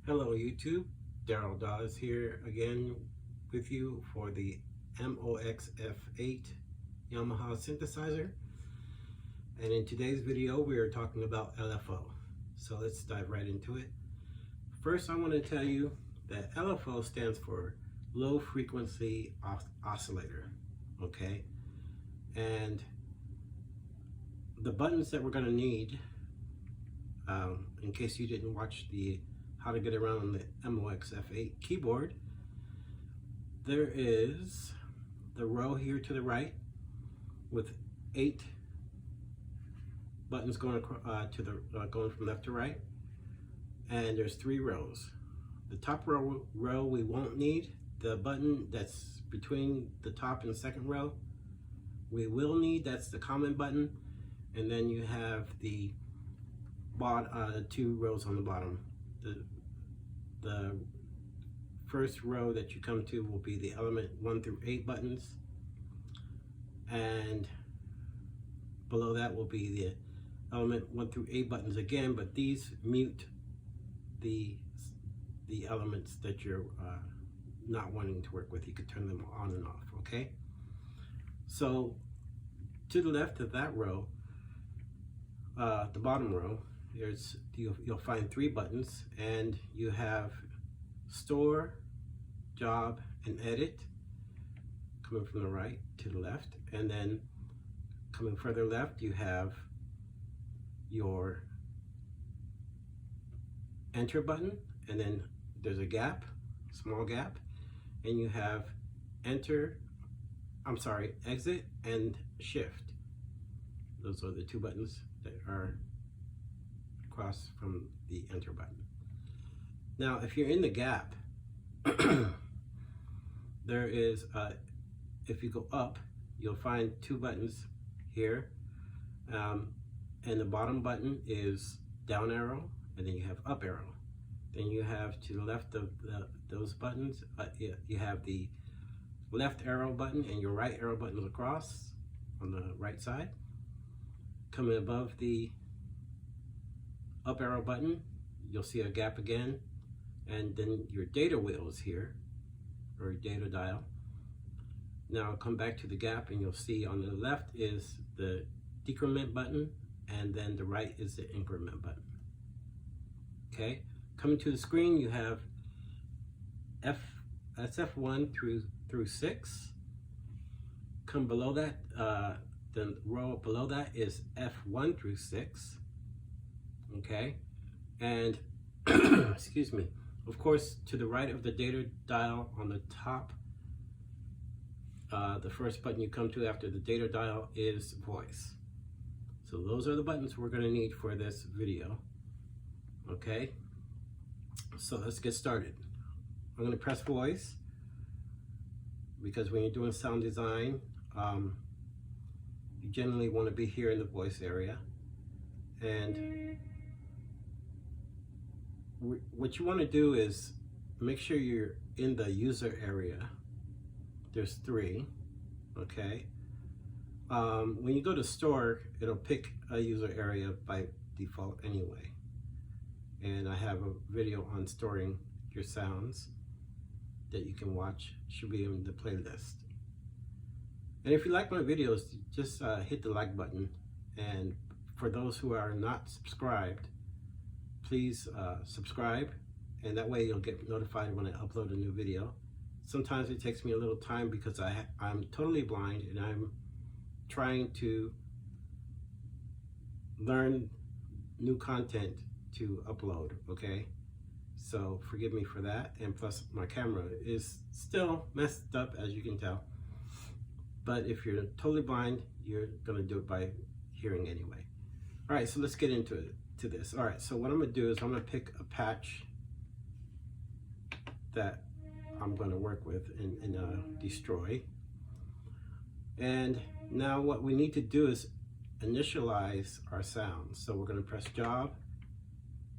Hello YouTube, Daryl Dawes here again with you for the MOXF8 Yamaha synthesizer. And in today's video we are talking about LFO. So let's dive right into it. First I want to tell you that LFO stands for low frequency oscillator, okay? And the buttons that we're going to need, in case you didn't watch the how to get around the MOXF8 keyboard, there is the row here to the right with 8 buttons going going from left to right, and there's 3 rows. The top row we won't need. The button that's between the top and second row we will need. That's the common button, and then you have the 2 rows on the bottom. The first row that you come to will be the element 1 through 8 buttons, and below that will be the element 1 through 8 buttons again, but these mute the elements that you're not wanting to work with. You could turn them on and off, okay? So to the left of that row, the bottom row, you'll find 3 buttons, and you have store, job, and edit coming from the right to the left, and then coming further left you have your enter button, and then there's a gap, small gap, and you have exit and shift. Those are the 2 buttons that are across from the enter button. Now if you're in the gap, there is if you go up, you'll find 2 buttons here, and the bottom button is down arrow, and then you have up arrow. Then you have to the left of those buttons, you have the left arrow button and your right arrow button across on the right side. Coming above the up arrow button, you'll see a gap again, and then your data wheel is here, or data dial. Now come back to the gap, and you'll see on the left is the decrement button, and then the right is the increment button. Okay, coming to the screen, you have that's F1 through 6. Come below that, the row below that is F1 through 6. Okay, and excuse me, of course to the right of the data dial on the top, the first button you come to after the data dial is voice. So those are the buttons we're going to need for this video. Okay, so let's get started. I'm going to press voice because when you're doing sound design, you generally want to be here in the voice area, and what you want to do is make sure you're in the user area. There's 3, okay? When you go to store, it'll pick a user area by default anyway. And I have a video on storing your sounds that you can watch. Should be in the playlist. And if you like my videos, just hit the like button. And for those who are not subscribed, please subscribe, and that way you'll get notified when I upload a new video. Sometimes it takes me a little time because I'm totally blind, and I'm trying to learn new content to upload, okay? So forgive me for that, and plus my camera is still messed up, as you can tell. But if you're totally blind, you're gonna do it by hearing anyway. All right, so let's get into it. This. All right, so what I'm gonna do is I'm gonna pick a patch that I'm gonna work with and destroy. And now what we need to do is initialize our sound. So we're gonna press job,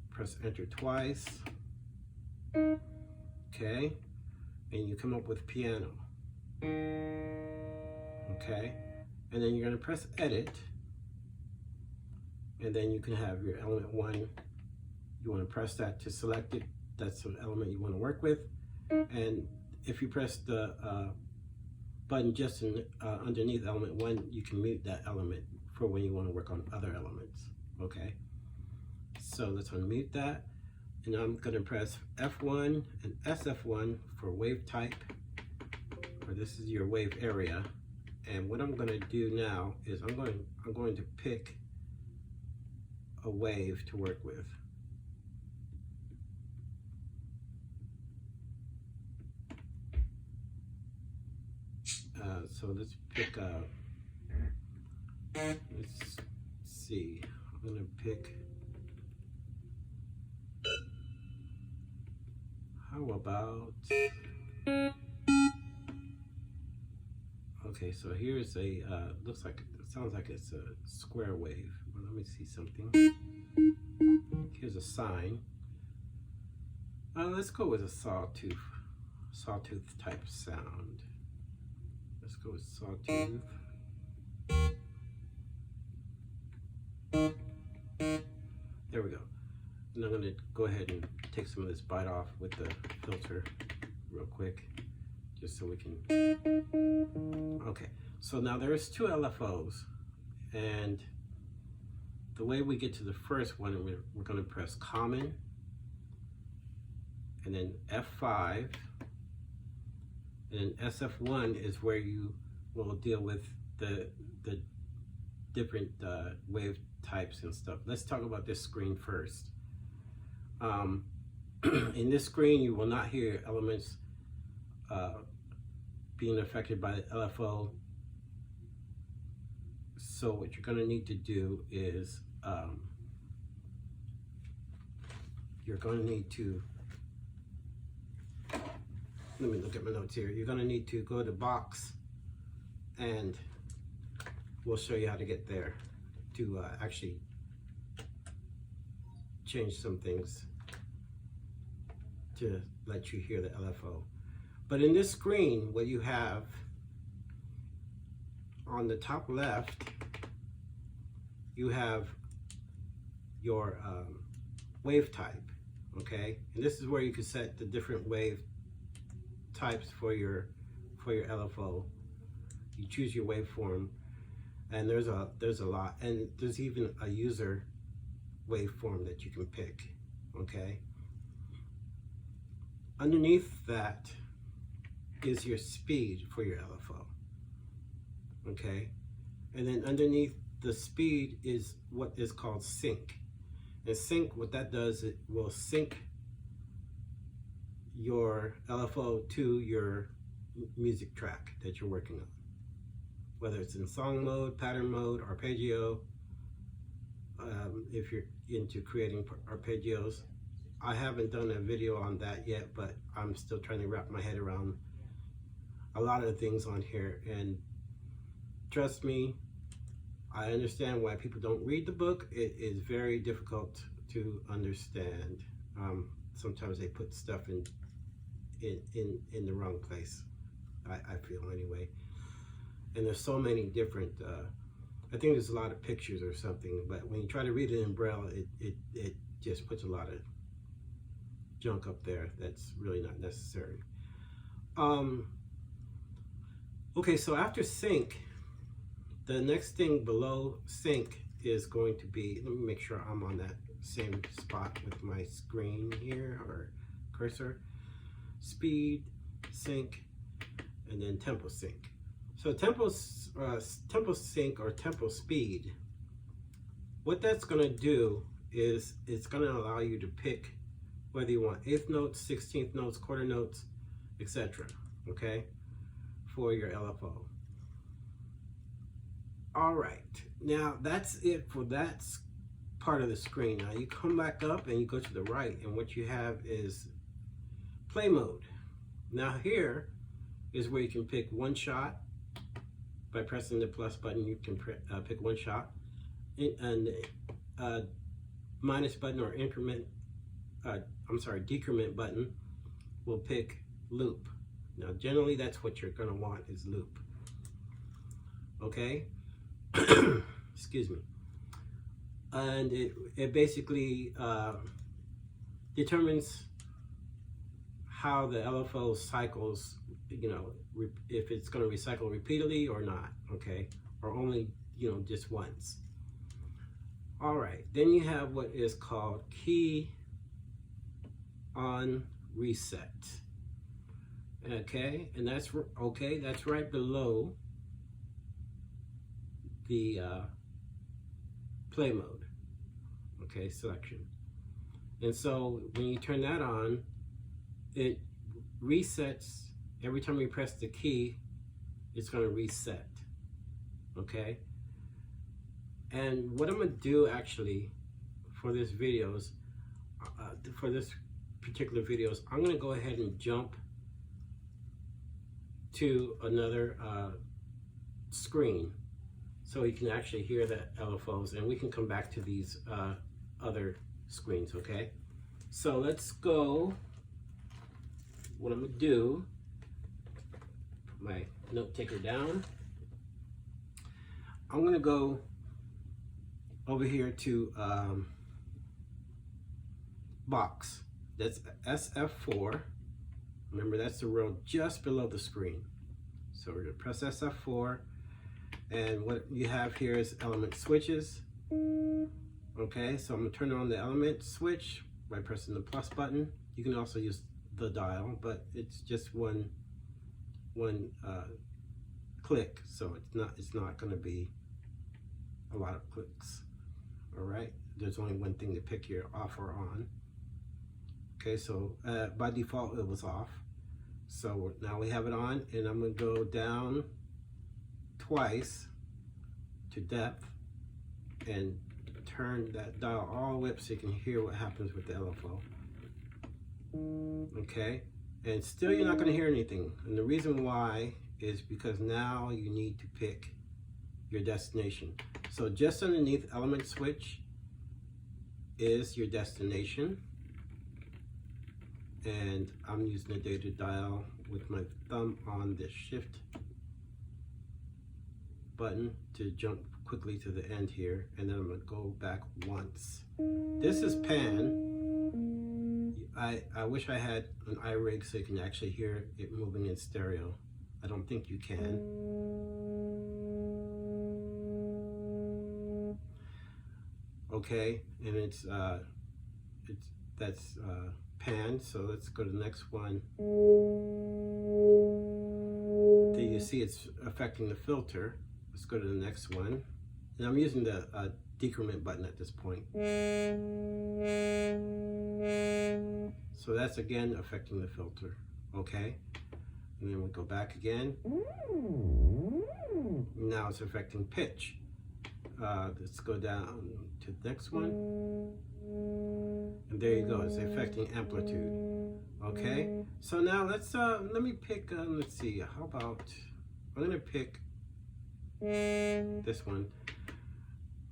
press enter twice, okay, and you come up with piano, okay, and then you're gonna press edit, and then you can have your element 1. You want to press that to select it that's the element you want to work with. And if you press the button just underneath element 1, you can mute that element for when you want to work on other elements. Okay, so let's unmute that, and I'm going to press F1 and SF1 for wave type, or this is your wave area. And what I'm going to do now is I'm going to pick a wave to work with. So let's pick let's see, I'm gonna pick, how about, okay, so here's a, looks like, it sounds like it's a square wave. Well, let me see something. Here's a sine. Let's go with a sawtooth type sound. Let's go with sawtooth. There we go. And I'm going to go ahead and take some of this bite off with the filter real quick, just so we can. Okay, so now there's 2 LFOs, and the way we get to the first one, we're going to press common, and then F5. And SF1 is where you will deal with the different wave types and stuff. Let's talk about this screen first. In this screen, you will not hear elements being affected by the LFO. So what you're going to need to do is you're going to need to, let me look at my notes here. You're going to need to go to box, and we'll show you how to get there to actually change some things to let you hear the LFO. But in this screen, what you have on the top left, you have your wave type, okay? And this is where you can set the different wave types for your LFO. You choose your waveform, and there's a lot, and there's even a user waveform that you can pick. Okay, underneath that is your speed for your LFO. Okay, and then underneath the speed is what is called sync. And sync, what that does, it will sync your LFO to your music track that you're working on, whether it's in song mode, pattern mode, arpeggio. If you're into creating arpeggios, I haven't done a video on that yet, but I'm still trying to wrap my head around a lot of the things on here. And trust me, I understand why people don't read the book. It is very difficult to understand. Sometimes they put stuff in the wrong place, I feel anyway. And there's so many different, I think there's a lot of pictures or something, but when you try to read it in Braille, it just puts a lot of junk up there that's really not necessary. Okay, so after sync, the next thing below sync is going to be, let me make sure I'm on that same spot with my screen here, or cursor. Speed, sync, and then tempo sync. So tempo sync or tempo speed, what that's going to do is it's going to allow you to pick whether you want 1/8 notes, 16th notes, quarter notes, etc. Okay, for your LFO. All right, now that's it for that part of the screen. Now you come back up and you go to the right, and what you have is play mode. Now here is where you can pick one shot. By pressing the plus button, you can pick one shot, and minus button or decrement button will pick loop. Now generally that's what you're going to want, is loop. Okay. Excuse me. And it basically determines how the LFO cycles, you know, if it's going to recycle repeatedly or not, okay, or only, you know, just once. All right, then you have what is called key on reset. Okay, and that's that's right below the play mode, okay, selection. And so when you turn that on, it resets every time you press the key. It's going to reset, okay. And what I'm going to do actually for this videos, for this particular videos, I'm going to go ahead and jump to another screen so you can actually hear the LFOs, and we can come back to these other screens, okay? So let's go. What I'm going to do, put my note taker down. I'm going to go over here to box. That's SF4. Remember, that's the row just below the screen. So we're going to press SF4, and what you have here is element switches. Okay, so I'm going to turn on the element switch by pressing the plus button. You can also use the dial, but it's just one click, so it's not going to be a lot of clicks. All right, there's only one thing to pick here, off or on. Okay, so by default it was off. So now we have it on, and I'm going to go down twice to depth and turn that dial all the way up so you can hear what happens with the LFO. Okay, and still you're not going to hear anything. And the reason why is because now you need to pick your destination. So just underneath element switch is your destination. And I'm using the data dial with my thumb on the shift button to jump quickly to the end here, and then I'm going to go back once. This is pan. I wish I had an iRig so you can actually hear it moving in stereo. I don't think you can. Okay, and that's pan. So let's go to the next one. There you see it's affecting the filter. Let's go to the next one. And I'm using the decrement button at this point. So that's again affecting the filter. Okay, and then we go back again. Now it's affecting pitch. Let's go down to the next one. And there you go, it's affecting amplitude. Okay, so now let's let me pick let's see, how about I'm gonna pick this one,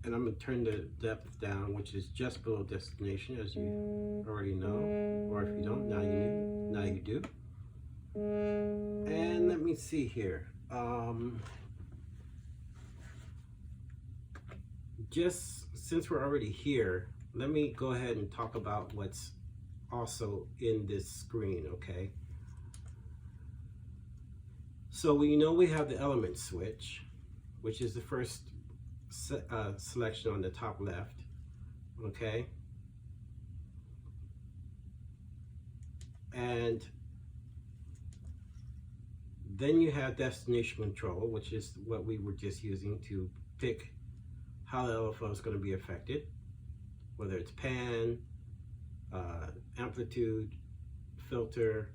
and I'm gonna turn the depth down, which is just below destination, as you already know, or if you don't, now you do. And let me see here, just since we're already here, let me go ahead and talk about what's also in this screen, okay? So we know we have the element switch, which is the first selection on the top left, okay? And then you have destination control, which is what we were just using to pick how the LFO is going to be affected, whether it's pan, amplitude, filter,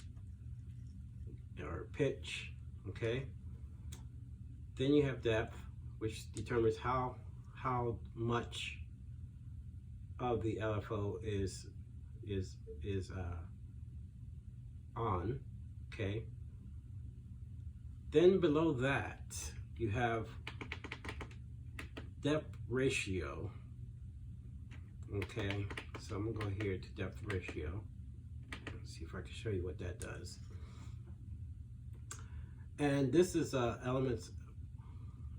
or pitch, okay? Then you have depth, which determines how much of the LFO is on, okay? Then below that, you have depth ratio. Okay, so I'm gonna go here to depth ratio. Let's see if I can show you what that does. And this is elements.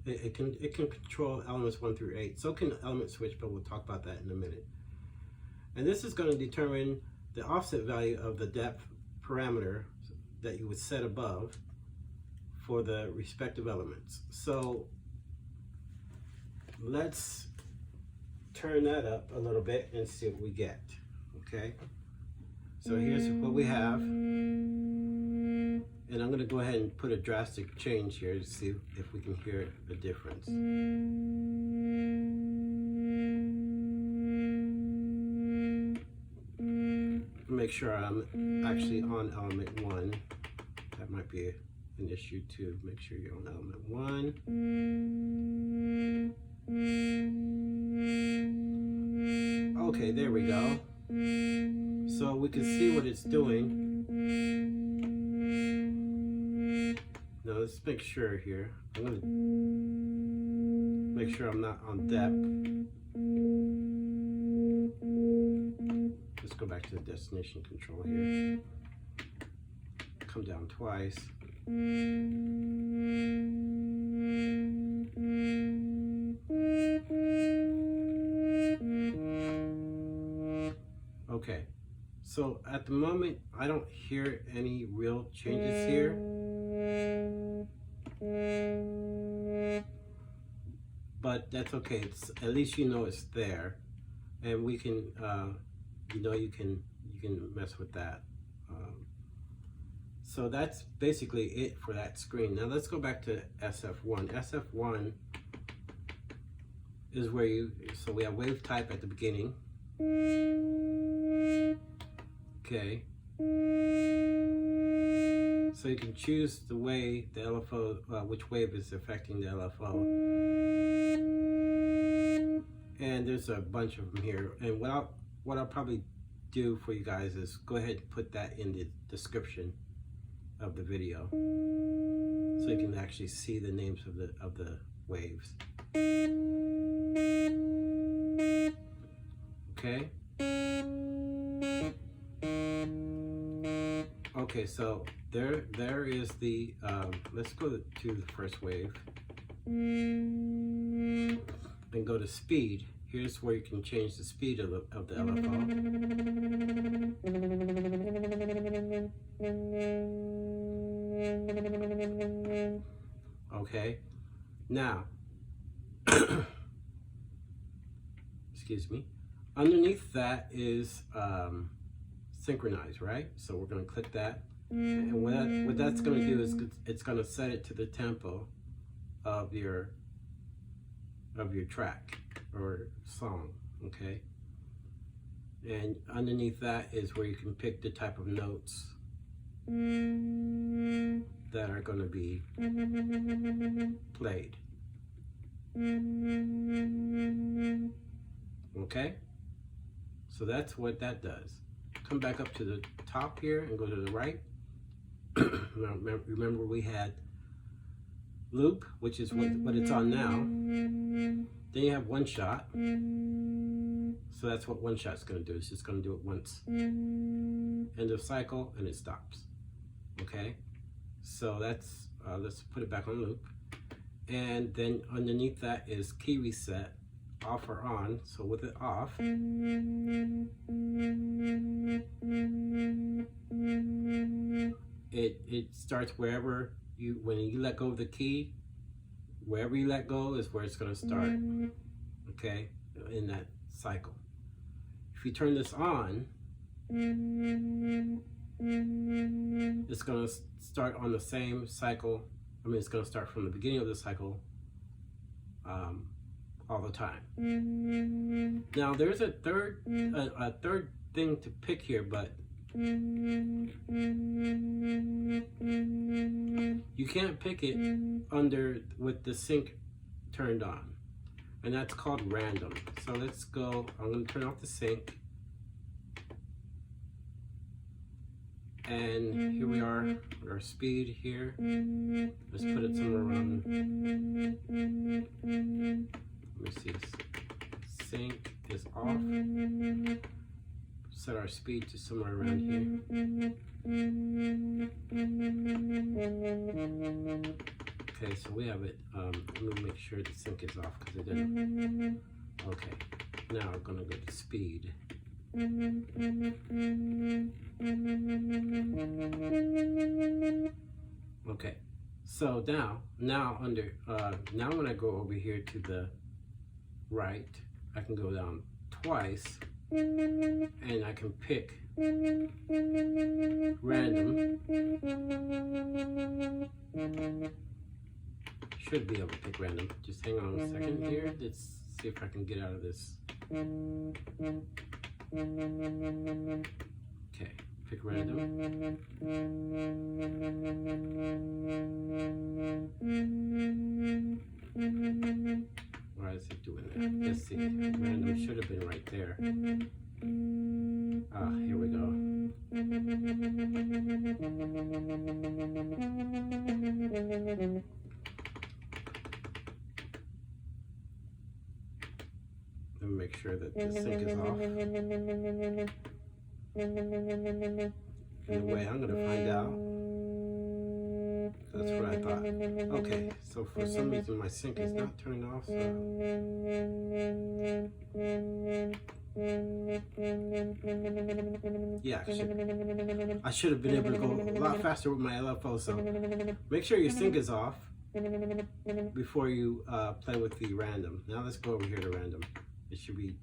It can control elements 1 through 8. So can element switch, but we'll talk about that in a minute. And this is going to determine the offset value of the depth parameter that you would set above for the respective elements. So let's turn that up a little bit and see what we get. Okay, so here's what we have, and I'm going to go ahead and put a drastic change here to see if we can hear a difference. Make sure I'm actually on element 1. That might be an issue too. Make sure you're on element 1. Okay, there we go. So we can see what it's doing. Now let's make sure here. I'm going to make sure I'm not on depth. Let's go back to the destination control here. Come down twice. Okay, so at the moment I don't hear any real changes here. But that's okay. It's, at least you know it's there, and we can you know, you can mess with that. So that's basically it for that screen. Now let's go back to SF1. SF1 is where so we have wave type at the beginning. Okay. So you can choose the way the LFO, which wave is affecting the LFO. And there's a bunch of them here. And what I'll probably do for you guys is go ahead and put that in the description of the video, so you can actually see the names of the waves. Okay. Okay, so there is the let's go to the first wave and go to speed. Here's where you can change the speed of the LFO. Okay, now, excuse me, underneath that is synchronize, right? So we're going to click that, and what that's going to do is it's going to set it to the tempo of your track or song. Okay, and underneath that is where you can pick the type of notes that are going to be played. Okay, so that's what that does. Come back up to the top here and go to the right. Remember we had loop, which is what it's on now. Then you have one shot. So that's what one shot's going to do. It's just going to do it once. End of cycle, and it stops. Okay, so that's let's put it back on loop. And then underneath that is key reset, off or on. So with it off, it starts wherever when you let go of the key, wherever you let go is where it's going to start. Okay, in that cycle. If you turn this on, it's going to start on the same cycle. I mean, it's going to start from the beginning of the cycle all the time. Now, there's a third thing to pick here, but you can't pick it with the sync turned on, and that's called random. So let's go. I'm going to turn off the sync. And here we are with our speed here. Let's put it somewhere around, let me see, sync is off. Set our speed to somewhere around here. Okay, so we have it. Let me make sure the sync is off because it didn't. Okay, now we're going to go to speed. So now when I go over here to the right, I can go down twice and I can pick random. Should be able to pick random. Just hang on a second here. Let's see if I can get out of this. Okay, pick random. Why is it doing that? Let's see. Random should have been right there. Ah, here we go. Let me make sure that the sync is off. In a way, I'm going to find out. That's what I thought. Okay, so for some reason my sync is not turning off. So. Yeah, I should have been able to go a lot faster with my LFO. So make sure your sync is off before you play with the random. Now let's go over here to random. It should be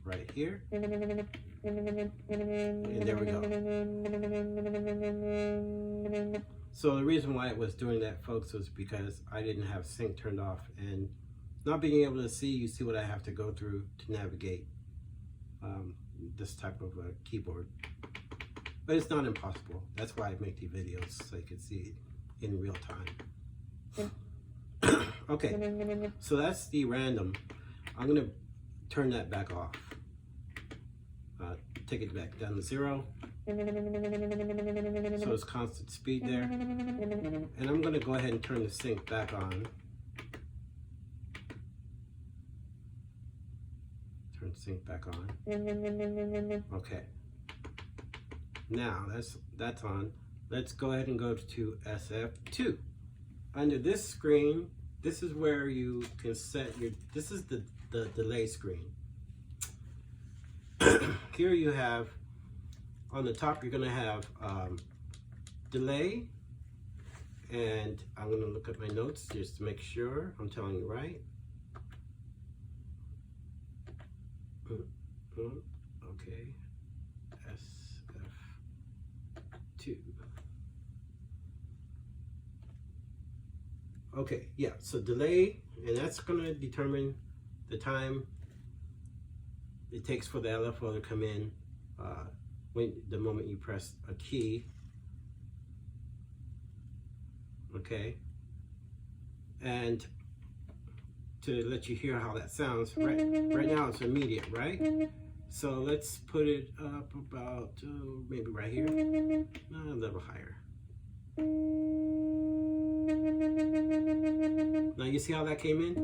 right here. And there we go. So the reason why it was doing that, folks, was because I didn't have sync turned off, and not being able to see, you see what I have to go through to navigate this type of a keyboard. But it's not impossible. That's why I make these videos, so you can see it in real time. Okay, so that's the random. I'm gonna turn that back off. Take it back down to 0. So it's constant speed there. And I'm going to go ahead and turn the sync back on. Turn sync back on. Okay. Now that's on. Let's go ahead and go to SF2. Under this screen, this is where you can set your, this is the delay screen. Here you have, on the top, you're going to have delay, and I'm going to look at my notes just to make sure I'm telling you right. Okay, SF2. Okay, yeah, so delay, and that's going to determine the time it takes for the LFO to come in when the moment you press a key. Okay, and to let you hear how that sounds, right now it's immediate, right? So let's put it up about maybe right here, a little higher. Now you see how that came in?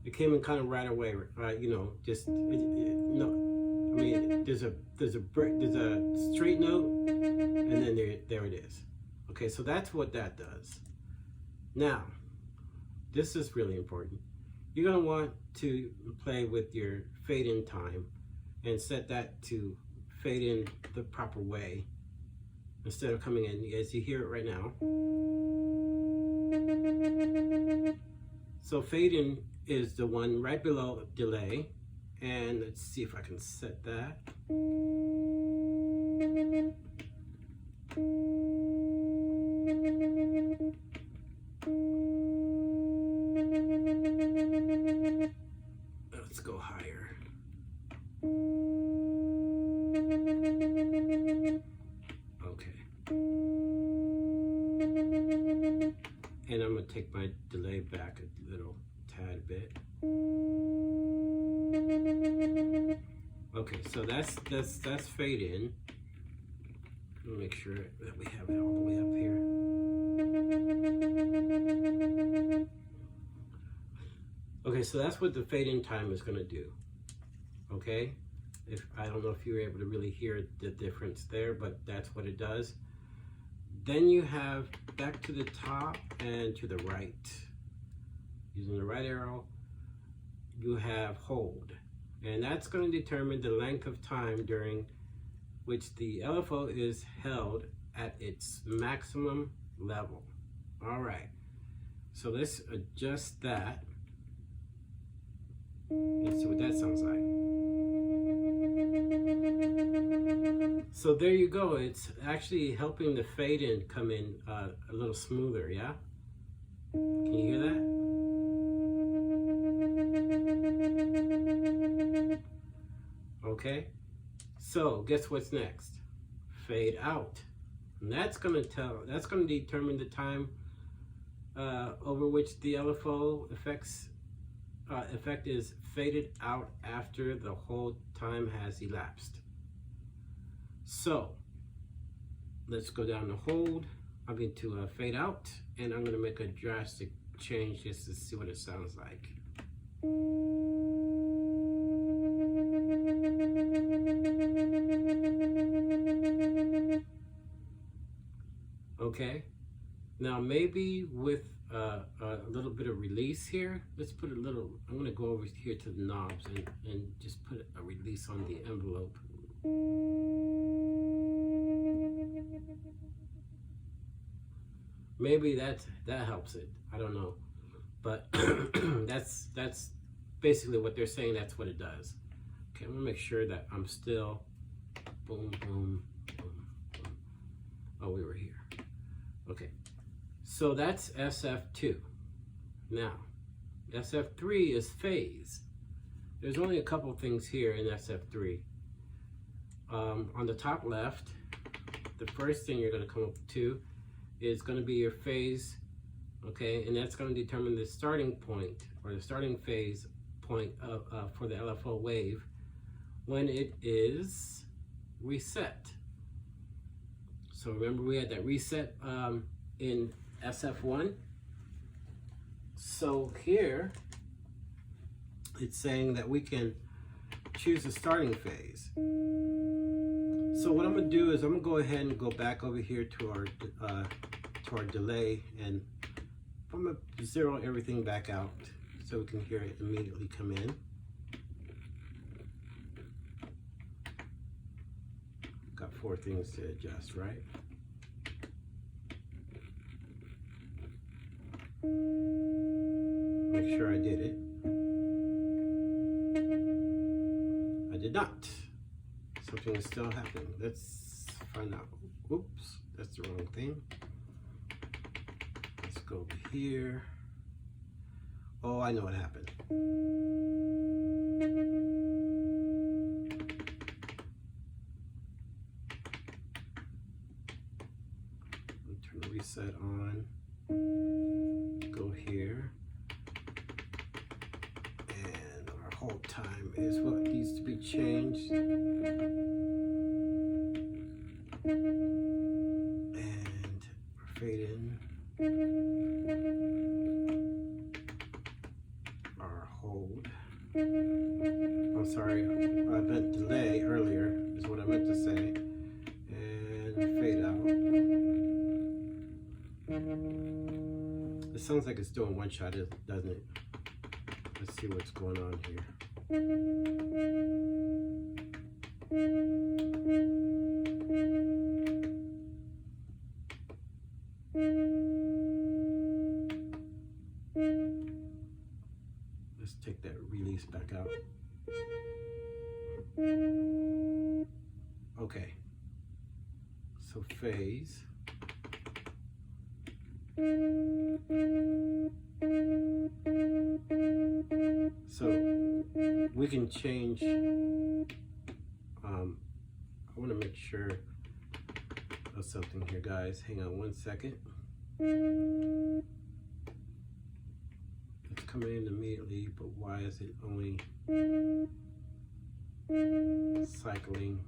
It came in kind of right away, right? You know, just no. I mean, there's a straight note, and then there it is. Okay, so that's what that does. Now, this is really important. You're gonna want to play with your fade in time, and set that to fade in the proper way instead of coming in as you hear it right now. So fade in is the one right below delay, and let's see if I can set that. Let's go higher. Okay. And I'm gonna take my delay back a little tad bit. Okay, so that's fade in. Make sure that we have it all the way up here. Okay, so that's what the fade in time is going to do. Okay, I don't know if you were able to really hear the difference there, but that's what it does. Then you have back to the top and to the right. Using the right arrow, you have hold, and that's going to determine the length of time during which the LFO is held at its maximum level. All right, so let's adjust that. Let's see what that sounds like. So there you go. It's actually helping the fade in come in a little smoother, yeah? Can you hear that? Okay, so guess what's next? Fade out. And that's going to determine the time over which the LFO effect is faded out after the whole time has elapsed. So let's go down to hold. I'm going to fade out, and I'm going to make a drastic change just to see what it sounds like. Okay, now maybe with a little bit of release here. Let's put a little, I'm going to go over here to the knobs and just put a release on the envelope. Maybe that helps it. I don't know, but that's basically what they're saying. That's what it does. Okay, I'm gonna make sure that I'm still boom, boom, boom, boom. Oh, we were here. Okay, so that's SF2. Now, SF3 is phase. There's only a couple things here in SF3. On the top left, the first thing you're going to come up to is going to be your phase, okay, and that's going to determine the starting point or the starting phase point for the LFO wave when it is reset. So remember we had that reset in SF1. So here it's saying that we can choose a starting phase. So what I'm going to do is I'm going to go ahead and go back over here to our delay, and I'm going to zero everything back out so we can hear it immediately come in. Got 4 things to adjust, right? Make sure I did it. I did not. Something is still happening. Let's find out. Oops, that's the wrong thing. Let's go over here. Oh, I know what happened. Turn the reset on. Go here. And our hold time is what needs to be changed. And fade in. Our hold. I'm sorry, I meant delay earlier, is what I meant to say. And fade out. It sounds like it's doing one shot, doesn't it? Let's see what's going on here. Let's take that release back out. Okay. So phase. So we can change, I want to make sure of something here, guys. Hang on one second. It's coming in immediately, but why is it only cycling?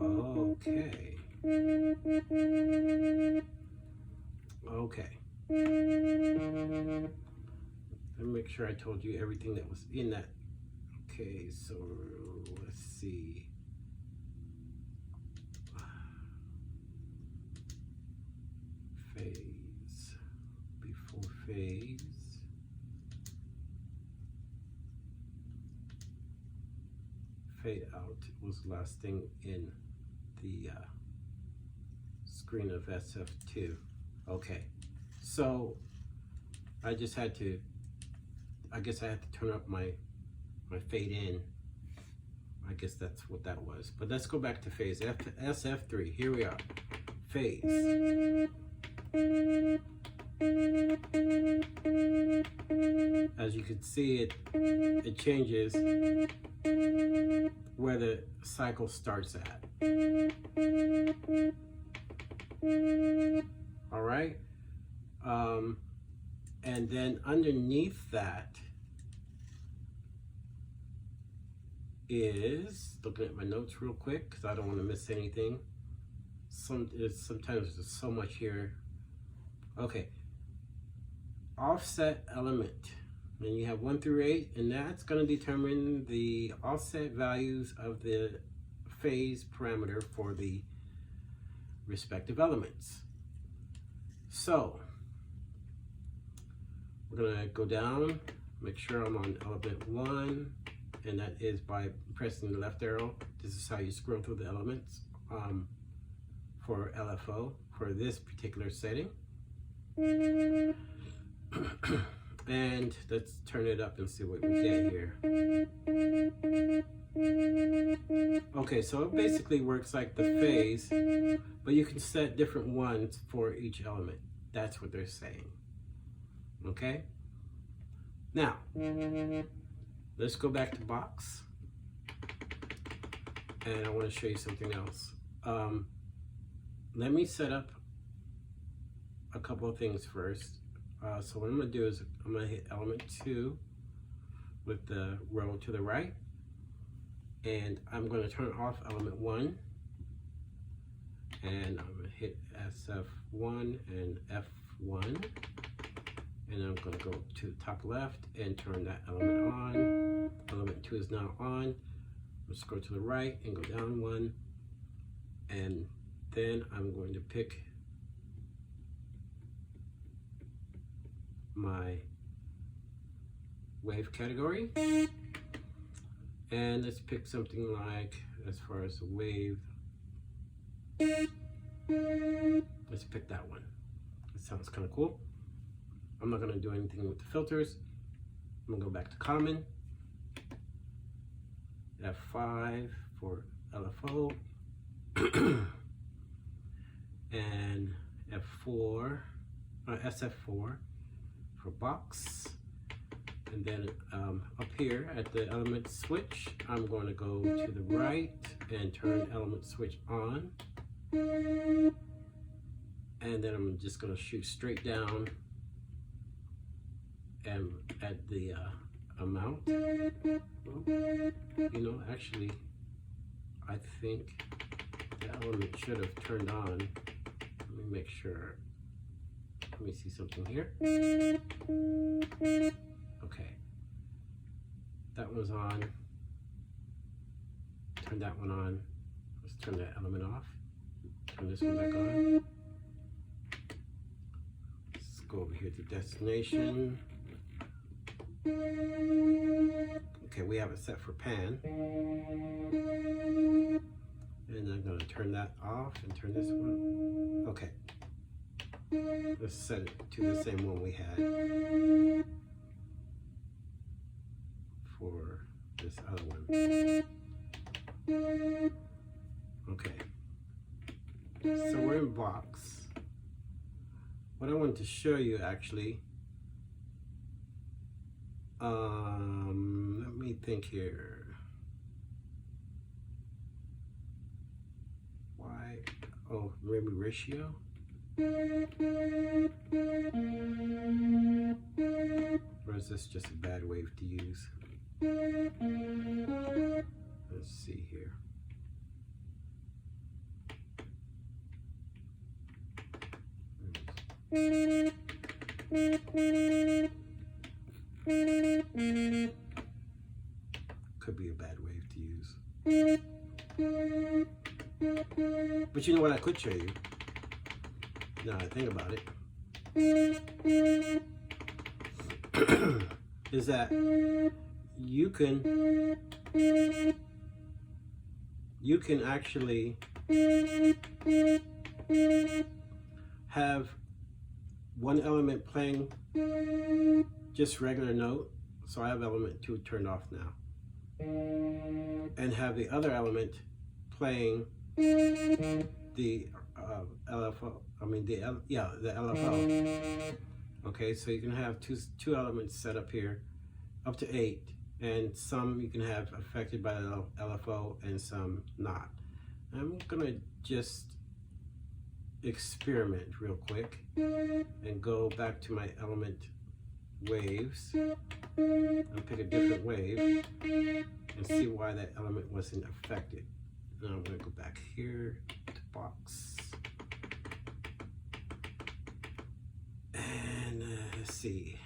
Okay. Okay. Let me make sure I told you everything that was in that. Okay, so let's see. Phase. Before phase. fade out was the last thing in the screen of SF2. Okay, so I just had to, I guess I had to turn up my fade in. I guess that's what that was. But let's go back to phase SF3. Here we are. Phase. As you can see, it changes where the cycle starts at. All right. And then underneath that is, looking at my notes real quick because I don't want to miss anything. Sometimes there's so much here. Okay, offset element. And you have 1 through 8, and that's going to determine the offset values of the phase parameter for the respective elements. So we're going to go down, make sure I'm on element 1, and that is by pressing the left arrow. This is how you scroll through the elements for LFO for this particular setting. And let's turn it up and see what we get here. Okay, so it basically works like the phase, but you can set different ones for each element. That's what they're saying. Okay? Now, let's go back to box. And I want to show you something else. Let me set up a couple of things first. So what I'm going to do is I'm going to hit element 2 with the row to the right, and I'm going to turn off element 1, and I'm going to hit SF1 and F1, and I'm going to go to the top left and turn that element on. Element 2 is now on. Let's go to the right and go down 1, and then I'm going to pick my wave category, and let's pick something like, as far as the wave, let's pick that one. It sounds kind of cool. I'm not going to do anything with the filters. I'm going to go back to common, F5 for LFO, and F4, SF4 for box. And then up here at the element switch, I'm going to go to the right and turn element switch on. And then I'm just going to shoot straight down and at the amount. Well, you know, actually, I think the element should have turned on. Let me make sure. Let me see something here. Okay, that one's on. Turn that one on. Let's turn that element off. Turn this one back on. Let's go over here to destination. Okay, we have it set for pan. And I'm going to turn that off and turn this one. Okay. Let's set it to the same one we had for this other one. Okay. So we're in box. What I wanted to show you actually, let me think here. Why? Oh, maybe ratio. Or is this just a bad wave to use? Let's see here. Could be a bad wave to use. But you know what I could show you? Now I think about it, is that you can you can actually have one element playing just regular note. So I have element 2 turned off now. And have the other element playing the LFO, the LFO. Okay, so you can have two elements set up here, up to 8, and some you can have affected by the LFO and some not. I'm gonna just experiment real quick and go back to my element waves and pick a different wave and see why that element wasn't affected. Now I'm gonna go back here to box and let's see,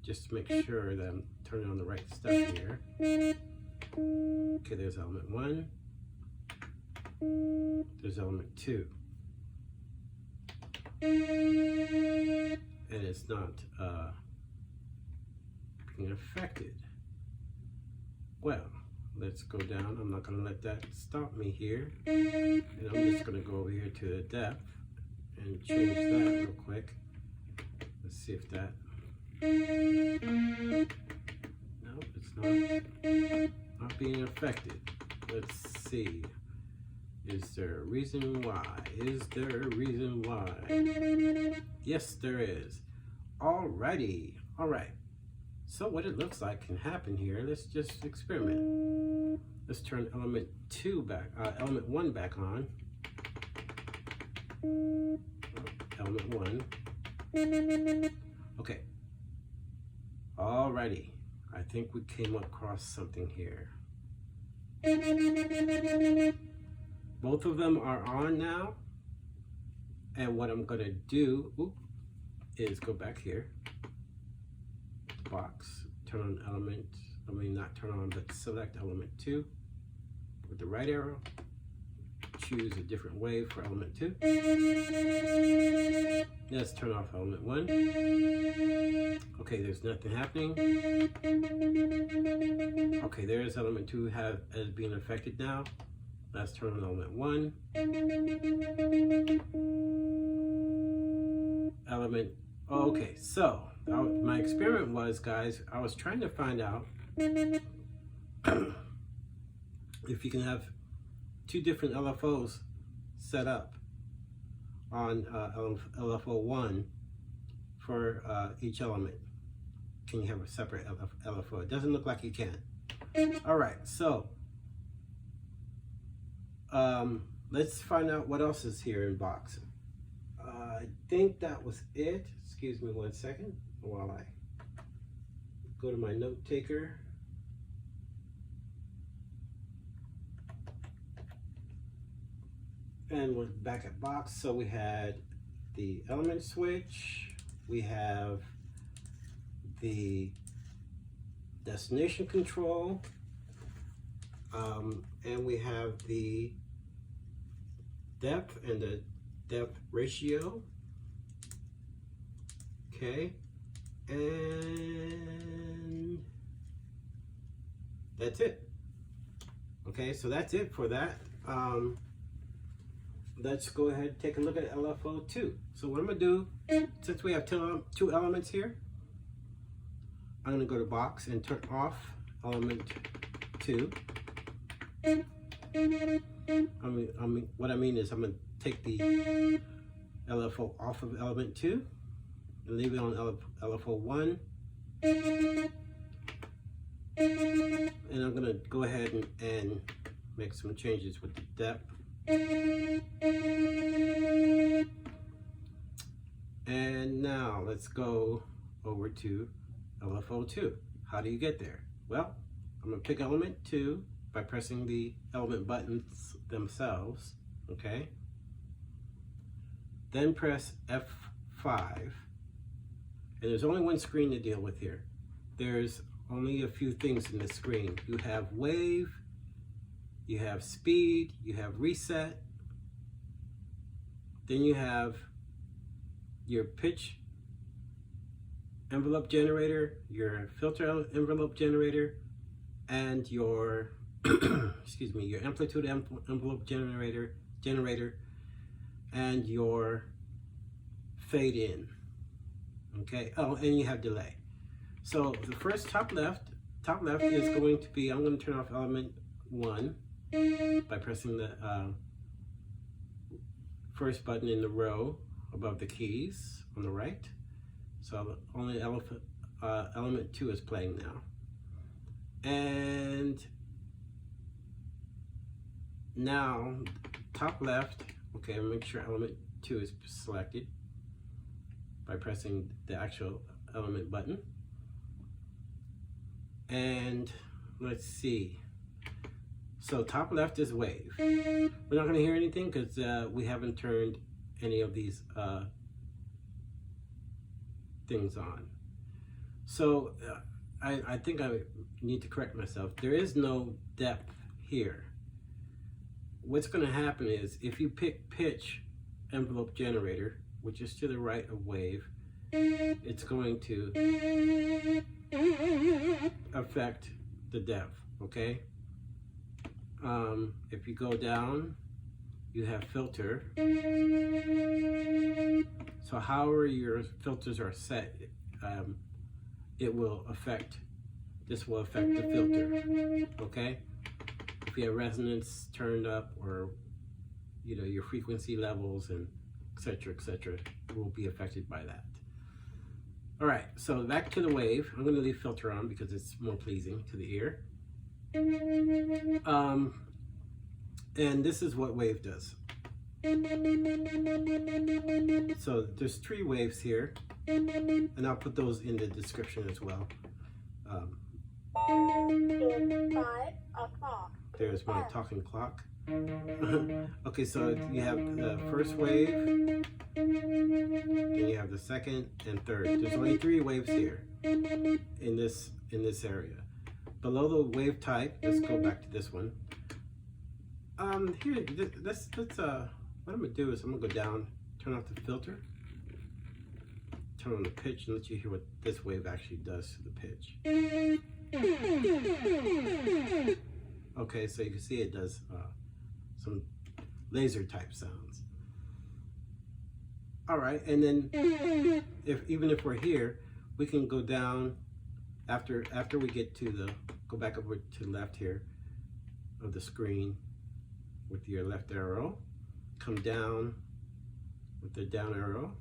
just to make sure that I'm turning on the right stuff here. Okay, there's element 1, there's element 2, and it's not being affected. Well, let's go down. I'm not going to let that stop me here, and I'm just going to go over here to the depth and change that real quick. Let's see if that, no, it's not being affected. Let's see, is there a reason why? Is there a reason why? Yes, there is. Alrighty, alright. So what it looks like can happen here, let's just experiment. Let's turn element 1 back on. Element 1. Okay. Alrighty. I think we came across something here. Both of them are on now. And what I'm gonna do is go back here. Box, turn on element, not turn on, but select element 2 with the right arrow, choose a different wave for element 2. Let's turn off element 1. Okay, there's nothing happening. Okay, there's element 2 as being affected now. Let's turn on element 1. Element, okay, so my experiment was, guys, I was trying to find out if you can have 2 different LFOs set up on LFO 1 for each element. Can you have a separate LFO? It doesn't look like you can. All right, so let's find out what else is here in box. I think that was it. Excuse me 1 second while I go to my note taker. And we're back at box. So we had the element switch, we have the destination control, and we have the depth and the depth ratio. Okay, and that's it. Okay, so that's it for that. Let's go ahead and take a look at LFO 2. So what I'm gonna do, since we have two elements here, I'm gonna go to box and turn off element 2. What I mean is I'm gonna take the LFO off of element 2 and leave it on LFO 1. And I'm gonna go ahead and make some changes with the depth. And now let's go over to LFO 2. How do you get there? Well, I'm gonna pick element 2 by pressing the element buttons themselves, okay? Then press F5. And there's only one screen to deal with here. There's only a few things in the screen. You have wave, you have speed, you have reset, then you have your pitch envelope generator, your filter envelope generator, and your excuse me, your amplitude envelope generator, and your fade in. Okay. Oh, and you have delay. So the first top left is going to be, I'm going to turn off element 1 by pressing the first button in the row above the keys on the right. So only element 2 is playing now. And now top left, okay, make sure element 2 is selected by pressing the actual element button. And let's see. So top left is wave. We're not going to hear anything because we haven't turned any of these things on. So I think I need to correct myself. There is no depth here. What's going to happen is if you pick pitch envelope generator, which is to the right of wave, it's going to affect the depth, okay? If you go down, you have filter. So however your filters are set, it will affect, this will affect the filter, okay? If you have resonance turned up, or you know, your frequency levels and etc., will be affected by that. All right, so back to the wave. I'm going to leave filter on because it's more pleasing to the ear. And this is what wave does. So there's 3 waves here, and I'll put those in the description as well. There's my talking clock. Okay, so you have the first wave, then you have the second and third. There's only 3 waves here in this area. Below the wave type, let's go back to this one. Here, let's what I'm gonna do is I'm gonna go down, turn off the filter, turn on the pitch, and let you hear what this wave actually does to the pitch. Okay, so you can see it does some laser type sounds. All right, and then even if we're here, we can go down after we get to the, go back over to the left here of the screen with your left arrow, come down with the down arrow,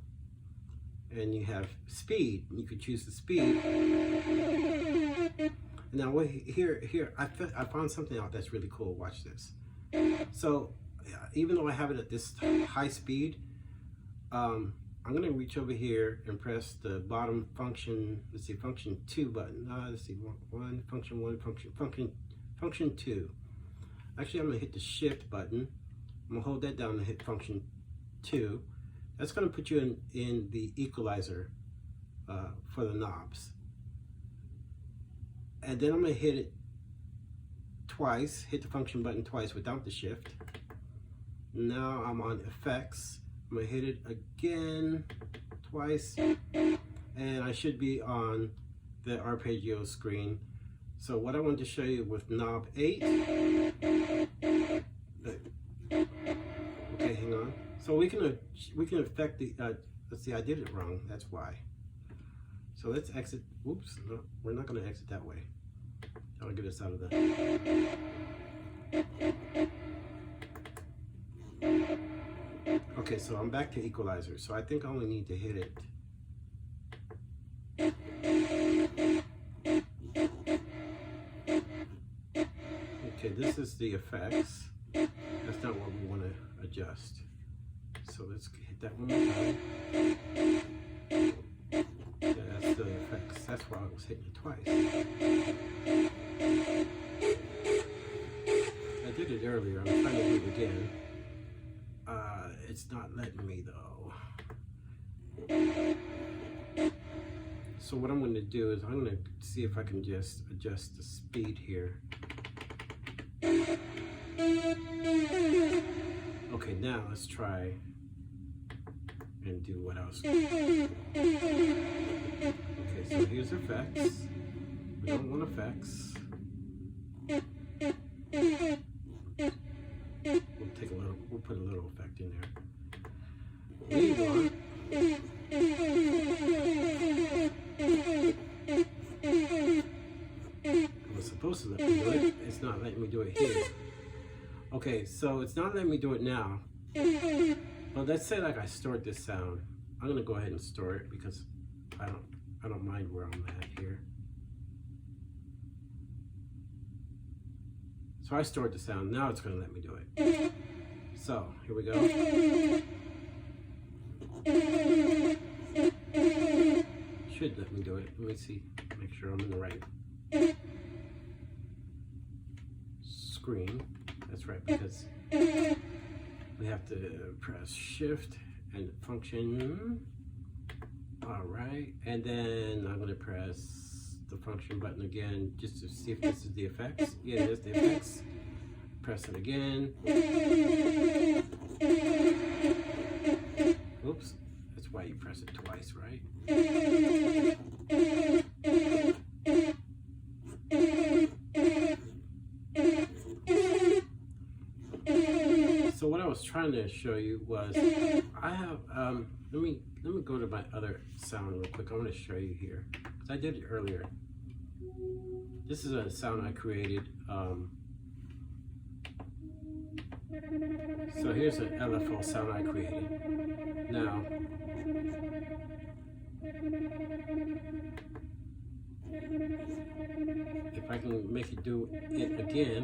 and you have speed. You can choose the speed. Now here I found something out that's really cool. Watch this. So even though I have it at this high speed, I'm gonna reach over here and press the bottom function. Let's see, function 2 button. Let's see, function 2. Actually, I'm gonna hit the shift button. I'm gonna hold that down and hit function 2. That's gonna put you in the equalizer for the knobs. And then I'm gonna hit it twice, hit the function button twice without the shift. Now I'm on effects. I'm gonna hit it again twice, and I should be on the arpeggio screen. So what I want to show you with knob 8, okay, hang on. So we can affect the, let's see, I did it wrong, that's why. So let's exit, whoops, no, we're not gonna exit that way. I'll get us out of the, okay, so I'm back to equalizer. So I think I only need to hit it. Okay, this is the effects. That's not what we want to adjust. So let's hit that one more time. Yeah, that's the effects. That's why I was hitting it twice. I did it earlier. I'm trying to do it again. It's not letting me though. So what I'm going to do is I'm going to see if I can just adjust the speed here. Okay, now let's try and do what else. Okay, so here's effects. We don't want effects. We'll put a little effect in there. We want it was supposed to let me do it. It's not letting me do it here. Okay, so it's not letting me do it now. Well, let's say like I stored this sound. I'm gonna go ahead and store it because I don't mind where I'm at here. So I stored the sound. Now it's gonna let me do it. So here we go. Should let me do it. Let me see. Make sure I'm in the right screen. That's right, because we have to press shift and function. All right, and then I'm gonna press the function button again just to see if this is the effects. Yeah, it is the effects. Press it again. Oops, that's why you press it twice, right? So what I was trying to show you was I have let me go to my other sound real quick. I want to show you here because I did it earlier. This is a sound I created. So here's an LFO sound I created. Now, if I can make it do it again.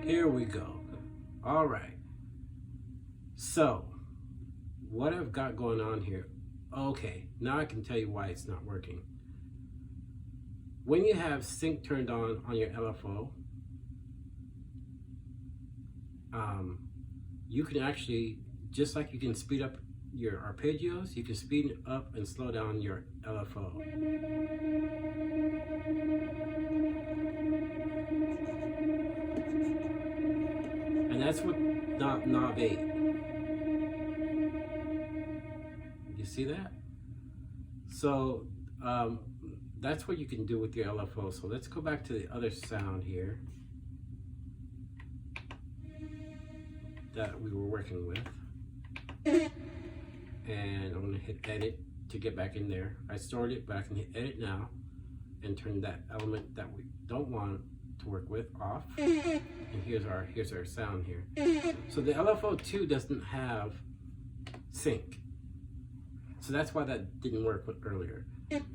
Here we go. All right. So, what I've got going on here. Okay, now I can tell you why it's not working. When you have sync turned on your LFO, you can actually, just like you can speed up your arpeggios, you can speed up and slow down your LFO. And that's what knob 8. You see that? So that's what you can do with your LFO. So let's go back to the other sound here that we were working with. And I'm gonna hit edit to get back in there. I stored it, but I can hit edit now and turn that element that we don't want to work with off. And here's our sound here. So the LFO2 doesn't have sync. So that's why that didn't work earlier.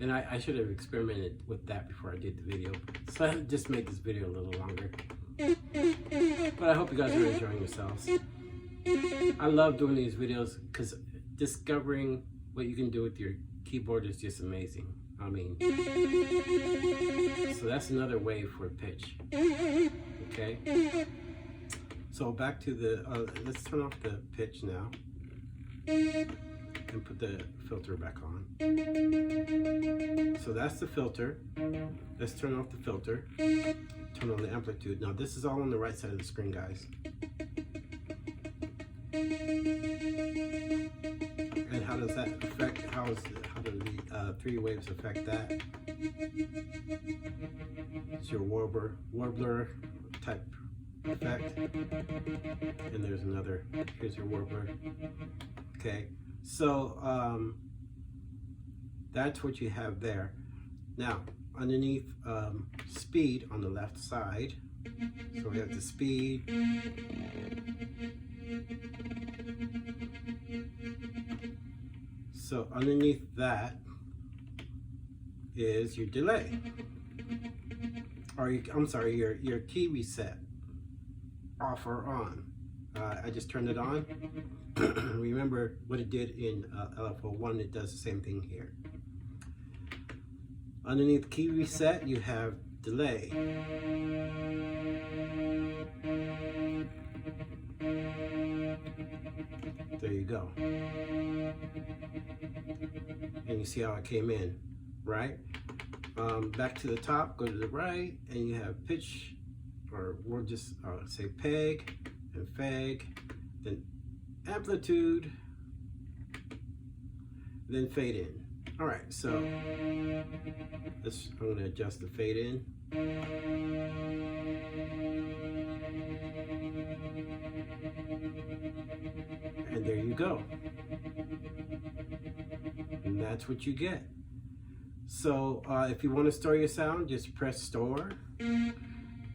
And I should have experimented with that before I did the video. So I just made this video a little longer. But I hope you guys are enjoying yourselves. I love doing these videos because discovering what you can do with your keyboard is just amazing. I mean, so that's another way for pitch. Okay. So back to the, let's turn off the pitch now. And put the filter back on. So that's the filter. Let's turn off the filter. Turn on the amplitude. Now this is all on the right side of the screen, guys. And how does that affect? How do the 3 waves affect that? It's your warbler type effect. And there's another. Here's your warbler. Okay. So that's what you have there. Now underneath speed on the left side, so we have the speed, so underneath that is your delay, or I'm sorry, your key reset, off or on. I just turned it on. Remember what it did in LFO1, it does the same thing here. Underneath key reset, you have delay. There you go. And you see how it came in, right? Back to the top, go to the right, and you have pitch, or we'll just say peg and fag, then amplitude, then fade in. All right, so I'm going to adjust the fade in. And there you go. And that's what you get. So if you want to store your sound, just press store.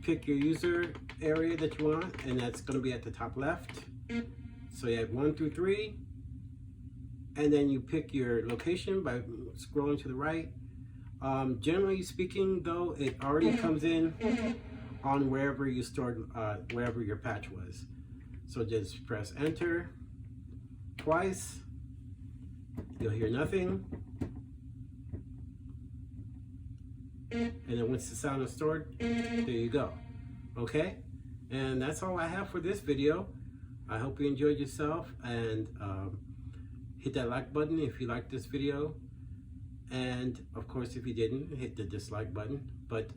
Pick your user area that you want, and that's going to be at the top left. So you have 1 through 3. And then you pick your location by scrolling to the right. Generally speaking, though, it already comes in on wherever you stored, wherever your patch was. So just press enter twice. You'll hear nothing. And then once the sound is stored, there you go. Okay? And that's all I have for this video. I hope you enjoyed yourself, and hit that like button if you liked this video, and of course if you didn't, hit the dislike button. But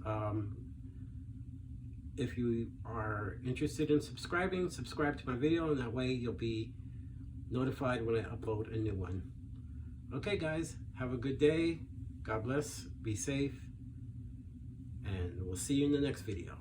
if you are interested in subscribing, subscribe to my video, and that way you'll be notified when I upload a new one. Okay guys, have a good day, God bless, be safe, and we'll see you in the next video.